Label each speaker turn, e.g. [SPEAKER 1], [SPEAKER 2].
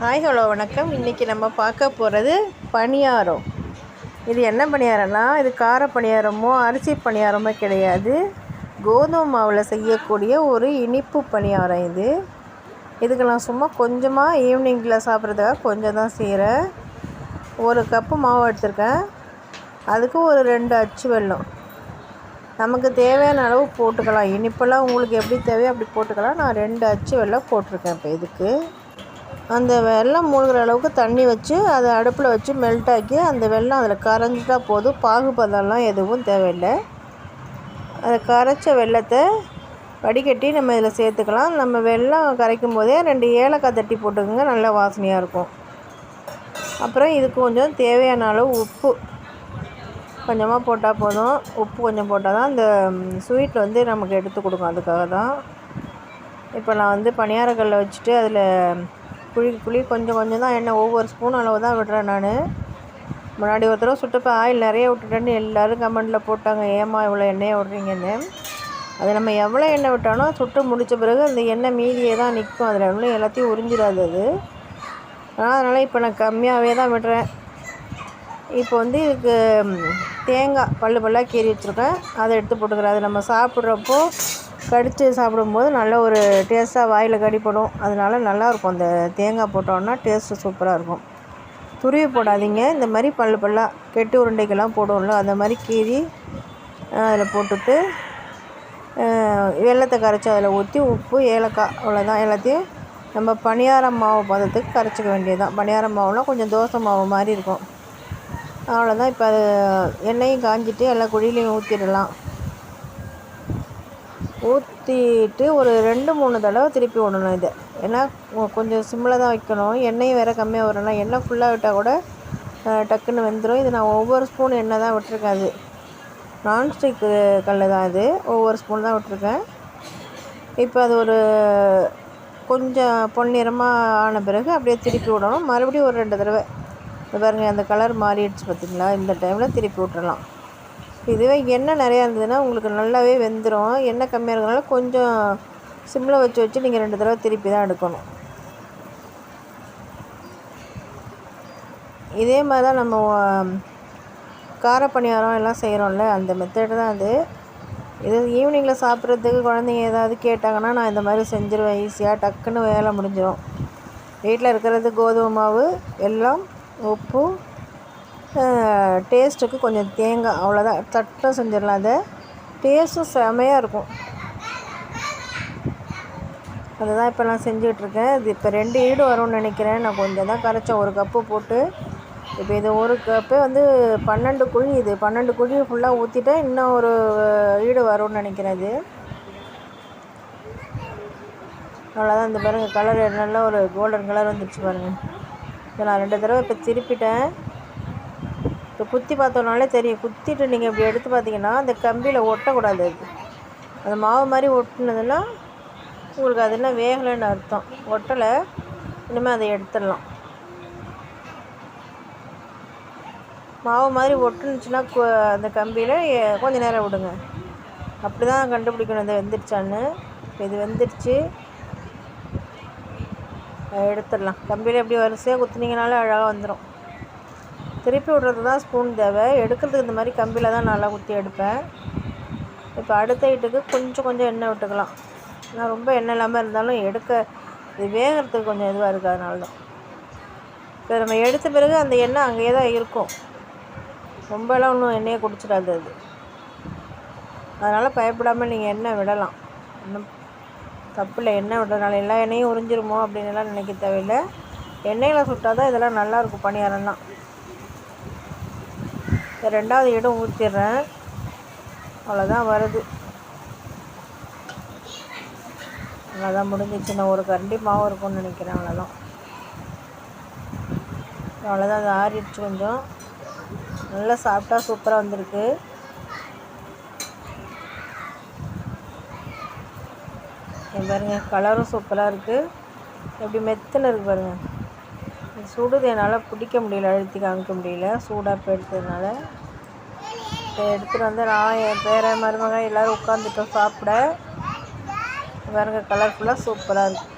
[SPEAKER 1] Hi hello வணக்கம். இன்றைக்கி நம்ம பார்க்க போகிறது பணியாரம். இது என்ன பணியாரம்னா, இது கார பணியாரமோ அரிசி பணியாரமோ கிடையாது. கோதுமை மாவில் செய்யக்கூடிய ஒரு இனிப்பு பணியாரம் இது. இதுக்கு நான் சும்மா கொஞ்சமாக ஈவினிங்கில் சாப்பிட்றதுக்காக கொஞ்சம் தான் செய்கிறேன். 1 கப்பு மாவு எடுத்திருக்கேன். அதுக்கு ஒரு 2 அச்சு வெல்லம். நமக்கு தேவையான அளவு போட்டுக்கலாம். இனிப்பெல்லாம் உங்களுக்கு எப்படி தேவையோ அப்படி போட்டுக்கலாம். நான் 2 அச்சு வெல்லம் போட்டிருக்கேன். இப்போ இதுக்கு அந்த வெல்லம் மூழ்கிற அளவுக்கு தண்ணி வச்சு அதை அடுப்பில் வச்சு மெல்ட் ஆக்கி அந்த வெல்லம் அதில் கரைஞ்சிட்டா போதும். பாகுபதம்லாம் எதுவும் தேவையில்லை. அதை கரைச்ச வெல்லத்தை வடிகட்டி நம்ம இதில் சேர்த்துக்கலாம். நம்ம வெல்லம் கரைக்கும் போதே 2 ஏலக்காய் தட்டி போட்டுக்கோங்க, நல்லா வாசனையாக இருக்கும். அப்புறம் இதுக்கு கொஞ்சம் தேவையான அளவு உப்பு கொஞ்சமாக போட்டால் போதும். உப்பு கொஞ்சம் போட்டால் தான் இந்த ஸ்வீட் வந்து நமக்கு எடுத்து கொடுக்கும். அதுக்காக தான் இப்போ நான் பணியாரக்கல்லை வச்சுட்டு அதில் குழி கொஞ்சம் தான் எண்ணெய், ஒவ்வொரு ஸ்பூன் அளவு தான் விடுறேன். நான் முன்னாடி ஒரு தடவை சுட்டப்போ ஆயில் நிறைய விட்டுட்டேன்னு எல்லோரும் கமெண்டில் போட்டாங்க, ஏமா இவ்வளோ எண்ணெயை விட்றீங்கன்னு. அது நம்ம எவ்வளோ எண்ணெய் விட்டாலும் சுட்டு முடித்த பிறகு அந்த எண்ணெய் மீதியே தான் நிற்கும். அதில் எவ்வளோ எல்லாத்தையும் உறிஞ்சிடாது அது. அதனால் இப்போ நான் கம்மியாகவே தான் விடுறேன். இப்போ இதுக்கு தேங்காய் பல்லாக கீறி வச்சுருக்கேன், அதை எடுத்து போட்டுக்கிறேன். அது நம்ம சாப்பிட்றப்போ கடித்து சாப்பிடும்போது நல்ல ஒரு டேஸ்ட்டாக வாயில் கடிப்படும். அதனால நல்லாயிருக்கும். அந்த தேங்காய் போட்டோன்னா டேஸ்ட்டு சூப்பராக இருக்கும். துருவி போடாதீங்க. இந்த மாதிரி பல்லாக கெட்டு உருண்டைக்கெல்லாம் போடுவோம்ல, அந்த மாதிரி கீறி அதில் போட்டுட்டு வெல்லத்தை கரைச்சி அதில் ஊற்றி உப்பு ஏலக்காய் அவ்வளோதான். எல்லாத்தையும் நம்ம பணியார மாவு பதத்துக்கு கரைச்சிக்க வேண்டியதுதான். பணியார மாவுலாம் கொஞ்சம் தோசை மாவு மாதிரி இருக்கும். அவ்வளோதான். இப்போ அது எண்ணெயும் காஞ்சிட்டு எல்லா குழியிலையும் ஊற்றிடலாம். ஊற்றிட்டு ஒரு 2-3 தடவை திருப்பி விடணும். இதை ஏன்னா கொஞ்சம் சிம்மில் தான் வைக்கணும். எண்ணெயும் வேறு கம்மியாக வரணும்னா எண்ணெய் ஃபுல்லாக விட்டால் கூட டக்குன்னு வெந்துடும். இது நான் ஒவ்வொரு ஸ்பூன் எண்ணெய் தான் விட்டுருக்கேன். அது நான்ஸ்டிக்கு கல் தான். இது ஒவ்வொரு ஸ்பூன் தான் விட்டுருக்கேன். இப்போ அது ஒரு கொஞ்சம் பொன்னிறமாக ஆன பிறகு அப்படியே திருப்பி விடணும். மறுபடியும் ஒரு 2 தடவை. பாருங்கள், அந்த கலர் மாறிடுச்சு பார்த்திங்களா. இந்த டைமில் திருப்பி விட்டுறலாம். இதுவே எண்ணெய் நிறையா இருந்ததுன்னா உங்களுக்கு நல்லாவே வெந்துடும். எண்ணெய் கம்மியாக இருக்கிறதுனால கொஞ்சம் சிம்மில் வச்சு நீங்கள் 2 தடவை திருப்பி தான் எடுக்கணும். இதே மாதிரி தான் நம்ம கார பணியாரம் எல்லாம் செய்கிறோம்ல, அந்த மெத்தடு தான் அது. இது ஈவினிங்கில் சாப்பிட்றதுக்கு குழந்தைங்க ஏதாவது கேட்டாங்கன்னா நான் இந்த மாதிரி செஞ்சுருவேன். ஈஸியாக டக்குன்னு வேலை முடிஞ்சிடும். வீட்டில் இருக்கிறது கோதுமை மாவு, வெல்லம், உப்பு, டேஸ்ட்டுக்கு கொஞ்சம் தேங்காய், அவ்வளோதான். தட்டாக செஞ்சிடலாம். அதை டேஸ்ட்டும் செமையாக இருக்கும். அதுதான் இப்போ நான் செஞ்சிகிட்ருக்கேன். இது இப்போ 2 ஈடு வரும்னு நினைக்கிறேன். நான் கொஞ்சம் தான் கரைச்சேன், 1 கப்பு போட்டு. இப்போ இது 1 கப்பே 12 குழி. இது 12 குழி ஃபுல்லாக ஊற்றிட்டேன். இன்னும் ஒரு ஈடு வரும்னு நினைக்கிறேன். இது அவ்வளோதான். இந்த பாருங்கள், கலர் நல்லா ஒரு கோல்டன் கலர் வந்துடுச்சு பாருங்கள். இப்போ நான் 2 தடவை இப்போ திருப்பிட்டேன். இப்போ குத்தி பார்த்தோன்னாலே தெரியும். குத்திட்டு நீங்கள் இப்படி எடுத்து பார்த்தீங்கன்னா அந்த கம்பியில் ஒட்டக்கூடாது. அது அந்த மாவு மாதிரி ஒட்டினதுன்னா உங்களுக்கு அது என்ன வேகலைன்னு அர்த்தம். ஒட்டலை. இனிமேல் அதை எடுத்துடலாம். மாவு மாதிரி ஒட்டுனுச்சுன்னா அந்த கம்பியில் கொஞ்சம் நேரம் விடுங்க. அப்படி தான் கண்டுபிடிக்கணும் இது வெந்துடுச்சான்னு. இப்போ இது வெந்துடுச்சு. எடுத்துடலாம். கம்பியில் எப்படி வரிசையாக குத்துனீங்கனாலே அழகாக வந்துடும். திருப்பி விட்றது தான் ஸ்பூன் தேவை. எடுக்கிறதுக்கு இந்த மாதிரி கம்பியில் தான் நல்லா குத்தி எடுப்பேன். இப்போ அடுத்த ஹீட்டுக்கு கொஞ்சம் எண்ணெய் விட்டுக்கலாம். நான் ரொம்ப எண்ணெய் இல்லாமல் இருந்தாலும் இது வேகிறதுக்கு கொஞ்சம் இதுவாக இருக்குது. அதனால தான் இப்போ நம்ம எடுத்த பிறகு அந்த எண்ணெய் அங்கேயே தான் இருக்கும். ரொம்பலாம் ஒன்றும் எண்ணெயை குடிச்சிடாது அது. அதனால் பயப்படாமல் நீங்கள் எண்ணெய் விடலாம். இன்னும் தப்பில்லை. எண்ணெய் விடுறதுனால எல்லா எண்ணெயும் உறிஞ்சிருமோ அப்படின்னுலாம் நினைக்க தேவையில்லை. எண்ணெயில் சுட்டால் தான் இதெல்லாம் நல்லாயிருக்கும் பணியாரம்லாம். 2வது ஈடும் ஊற்றிடுறேன். அவ்வளோதான் வருது. அவ்வளோதான் முடிஞ்சிச்சு. நான் 1 கரண்டி மாவு இருக்கும்னு நினைக்கிறேன். அவ்வளோதான். அது ஆறிடுச்சு. கொஞ்சம் நல்லா சாப்பிட்டா சூப்பராக வந்திருக்கு. பாருங்கள், கலரும் சூப்பராக இருக்குது. எப்படி மெத்துன்னு இருக்குது பாருங்கள். சுடுது, என்னால் பிடிக்க முடியல, அழுத்தி காமிக்க முடியல, சூடாக இப்போ எடுத்ததுனால. இப்போ எடுத்துகிட்டு நான் என் பேர மருமகன் எல்லோரும் உட்காந்துட்டோம் சாப்பிட. பாருங்கள், கலர்ஃபுல்லாக சூப்பராக இருக்குது.